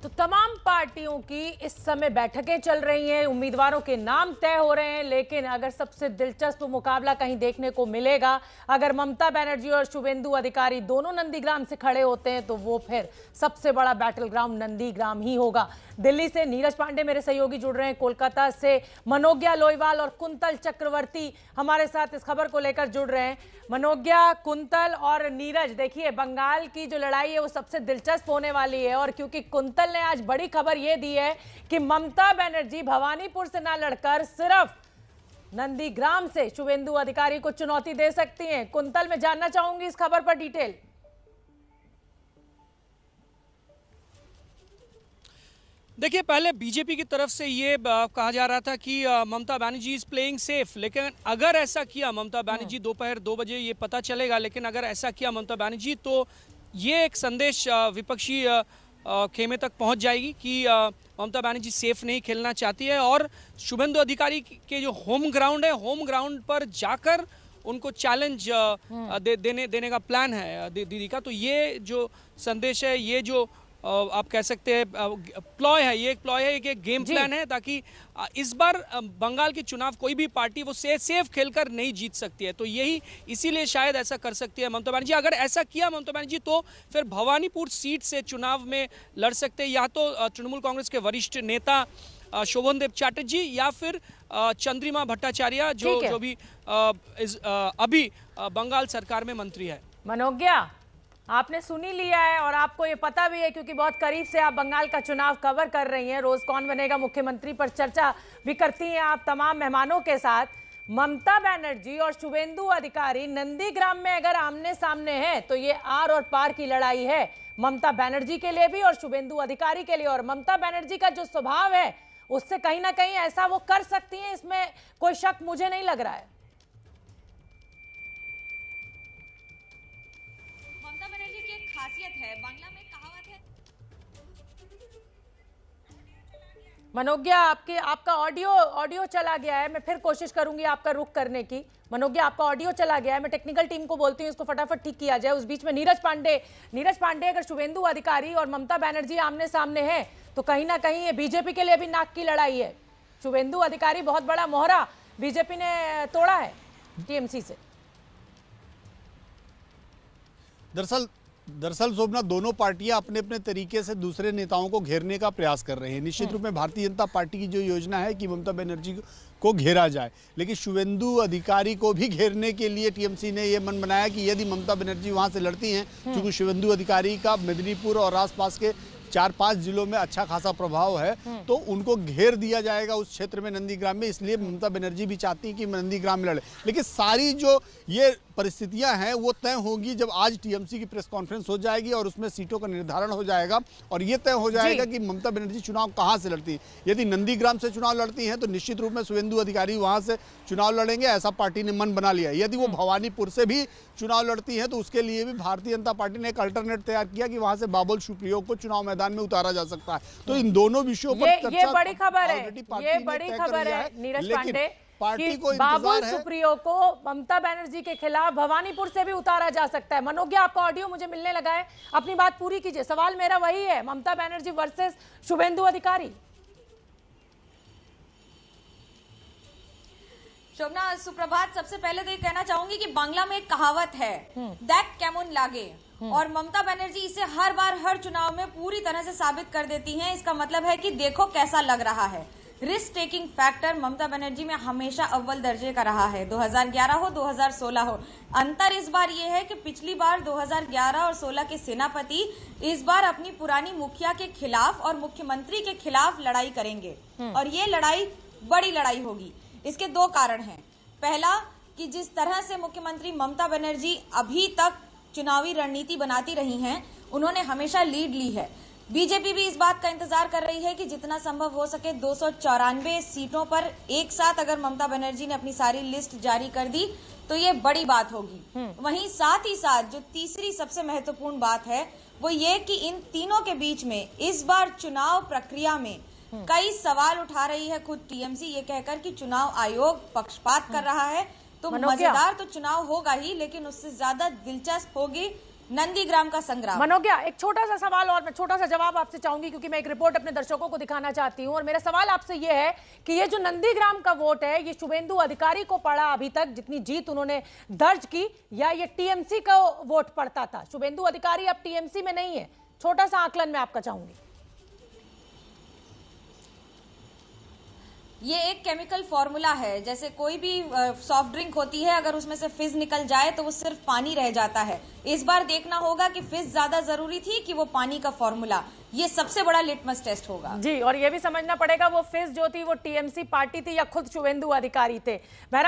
तो तमाम पार्टियों की इस समय बैठकें चल रही हैं, उम्मीदवारों के नाम तय हो रहे हैं, लेकिन अगर सबसे दिलचस्प मुकाबला कहीं देखने को मिलेगा, अगर ममता बनर्जी और शुभेंदु अधिकारी दोनों नंदीग्राम से खड़े होते हैं तो वो फिर सबसे बड़ा बैटल ग्राउंड नंदीग्राम ही होगा। दिल्ली से नीरज पांडे मेरे सहयोगी जुड़ रहे हैं, कोलकाता से मनोज्ञा लोईवाल और कुंतल चक्रवर्ती हमारे साथ इस खबर को लेकर जुड़ रहे हैं। मनोज्ञा, कुंतल और नीरज, देखिए बंगाल की जो लड़ाई है वो सबसे दिलचस्प होने वाली है, और क्योंकि कुंतल ने आज बड़ी खबर यह दी है कि ममता बनर्जी भवानीपुर से ना लड़कर सिर्फ नंदीग्राम से शुभेंदु अधिकारी को चुनौती दे सकती हैं। कुंतल, मैं जानना चाहूंगी इस खबर पर डिटेल। देखिए, पहले बीजेपी की तरफ से ये कहा जा रहा था कि Mamata Banerjee is playing safe, लेकिन अगर ऐसा किया ममता बनर्जी, दोपहर 2 बजे ये पता चलेगा, लेकिन अगर ऐसा किया ममता बनर्जी तो ये एक संदेश विपक्षी खेमे तक पहुंच जाएगी कि ममता बनर्जी सेफ नहीं खेलना चाहती है, और शुभेंदु अधिकारी के जो होम ग्राउंड है, होम ग्राउंड पर जाकर उनको चैलेंज देने का प्लान है दीदी का। तो ये जो संदेश है, ये जो आप कह सकते हैं प्लॉय है, ये एक प्लॉय है, एक गेम प्लान है, ताकि इस बार बंगाल के चुनाव कोई भी पार्टी वो सेफ खेलकर नहीं जीत सकती है। तो यही इसीलिए शायद ऐसा कर सकती है ममता बनर्जी। अगर ऐसा किया ममता बनर्जी तो फिर भवानीपुर सीट से चुनाव में लड़ सकते हैं या तो तृणमूल कांग्रेस के वरिष्ठ नेता शोभनदेव चैटर्जी या फिर चंद्रिमा भट्टाचार्य जो भी अभी बंगाल सरकार में मंत्री है। मनोज्ञा, आपने सुनी लिया है और आपको ये पता भी है, क्योंकि बहुत करीब से आप बंगाल का चुनाव कवर कर रही हैं, रोज कौन बनेगा मुख्यमंत्री पर चर्चा भी करती हैं आप तमाम मेहमानों के साथ। ममता बनर्जी और शुभेंदु अधिकारी नंदीग्राम में अगर आमने सामने हैं तो ये आर और पार की लड़ाई है, ममता बनर्जी के लिए भी और शुभेंदु अधिकारी के लिए। और ममता बनर्जी का जो स्वभाव है उससे कहीं ना कहीं ऐसा वो कर सकती है, इसमें कोई शक मुझे नहीं लग रहा है। खासियत है, बांग्ला में कहावत है। मनोज्ञा, आपका ऑडियो चला गया है, मैं फिर कोशिश करूंगी आपका रुख करने की। मनोज्ञा, आपका ऑडियो चला गया है, मैं टेक्निकल टीम को बोलती हूँ इसको फटाफट ठीक किया जाए। उस बीच में नीरज पांडे, अगर शुभेंदु अधिकारी और ममता बनर्जी आमने सामने हैं तो कहीं ना कहीं ये बीजेपी के लिए भी नाक की लड़ाई है। शुभेंदु अधिकारी बहुत बड़ा मोहरा बीजेपी ने तोड़ा है टीएमसी से। दरअसल शोभना, दोनों पार्टियां अपने अपने तरीके से दूसरे नेताओं को घेरने का प्रयास कर रहे हैं। निश्चित रूप में भारतीय जनता पार्टी की जो योजना है कि ममता बनर्जी को घेरा जाए, लेकिन शुभेंदु अधिकारी को भी घेरने के लिए टीएमसी ने यह मन बनाया कि यदि ममता बनर्जी वहां से लड़ती हैं, क्योंकि शुभेंदु अधिकारी का मेदिनीपुर और आसपास के 4-5 जिलों में अच्छा खासा प्रभाव है, तो उनको घेर दिया जाएगा उस क्षेत्र में नंदीग्राम में। इसलिए ममता बनर्जी भी चाहती है कि नंदीग्राम में लड़े, लेकिन सारी जो ये परिस्थितियां हैं वो तय होंगी जब आज टीएमसी की प्रेस कॉन्फ्रेंस हो जाएगी और उसमें सीटों का निर्धारण हो जाएगा, और ये तय हो जाएगा कि ममता बनर्जी चुनाव कहां से लड़ती है। यदि नंदीग्राम से चुनाव लड़ती हैं तो निश्चित रूप में शुभेंदु अधिकारी वहां से चुनाव लड़ेंगे, ऐसा पार्टी ने मन बना लिया। यदि वो भवानीपुर से भी चुनाव लड़ती हैं तो उसके लिए भी भारतीय जनता पार्टी ने एक अल्टरनेट तैयार किया कि वहां से बाबुल सुप्रियो को चुनाव मैदान में उतारा जा सकता है। तो इन दोनों विषयों पर ये बड़ी खबर है, ये बड़ी खबर है नीरज पांडे, पार्टी को बाबुल सुप्रियो को ममता बनर्जी के खिलाफ भवानीपुर से भी उतारा जा सकता है। मनोज्ञा, आपका ऑडियो मुझे मिलने लगा है, अपनी बात पूरी कीजिए। सवाल मेरा वही है, ममता बनर्जी वर्सेस शुभेंदु अधिकारी। शोभना, सुप्रभात। सबसे पहले तो ये कहना चाहूंगी कि बांग्ला में एक कहावत है, देख केमन लागे, और ममता बनर्जी इसे हर बार हर चुनाव में पूरी तरह से साबित कर देती हैं। इसका मतलब है कि देखो कैसा लग रहा है। Risk taking factor Mamata Banerjee में हमेशा अव्वल दर्जे का रहा है, 2011 हो 2016 हो। अंतर इस बार ये है कि पिछली बार 2011 और 16 के सेनापति इस बार अपनी पुरानी मुखिया के खिलाफ और मुख्यमंत्री के खिलाफ लड़ाई करेंगे, और ये लड़ाई बड़ी लड़ाई होगी। इसके 2 कारण हैं। पहला, कि जिस तरह से मुख्यमंत्री ममता बनर्जी अभी तक चुनावी रणनीति बनाती रही हैं, उन्होंने हमेशा लीड ली है। बीजेपी भी इस बात का इंतजार कर रही है कि जितना संभव हो सके 294 सीटों पर एक साथ अगर ममता बनर्जी ने अपनी सारी लिस्ट जारी कर दी तो ये बड़ी बात होगी। वहीं साथ ही साथ जो तीसरी सबसे महत्वपूर्ण बात है वो ये कि इन तीनों के बीच में इस बार चुनाव प्रक्रिया में कई सवाल उठा रही है खुद टीएमसी, ये कहकर कि चुनाव आयोग पक्षपात कर रहा है। तो मजेदार तो चुनाव होगा ही, लेकिन उससे ज्यादा दिलचस्प होगी नंदीग्राम का संग्राम। मनोज्ञा, एक छोटा सा सवाल और मैं छोटा सा जवाब आपसे चाहूंगी, क्योंकि मैं एक रिपोर्ट अपने दर्शकों को दिखाना चाहती हूं। और मेरा सवाल आपसे ये है कि ये जो नंदीग्राम का वोट है, ये शुभेंदु अधिकारी को पड़ा अभी तक जितनी जीत उन्होंने दर्ज की, या ये टीएमसी का वोट पड़ता था? शुभेंदु अधिकारी अब टीएमसी में नहीं है। छोटा सा आकलन मैं आपका चाहूंगी। ये एक केमिकल फॉर्मूला है, जैसे कोई भी सॉफ्ट ड्रिंक होती है, अगर उसमें से फिज निकल जाए तो वो सिर्फ पानी रह जाता है। इस बार देखना होगा कि फिज ज्यादा जरूरी थी कि वो पानी का फॉर्मूला, ये सबसे बड़ा लिटमस टेस्ट होगा। जी, और ये भी समझना पड़ेगा वो फिज जो थी वो टीएमसी पार्टी थी या खुद शुभेंदु अधिकारी थे।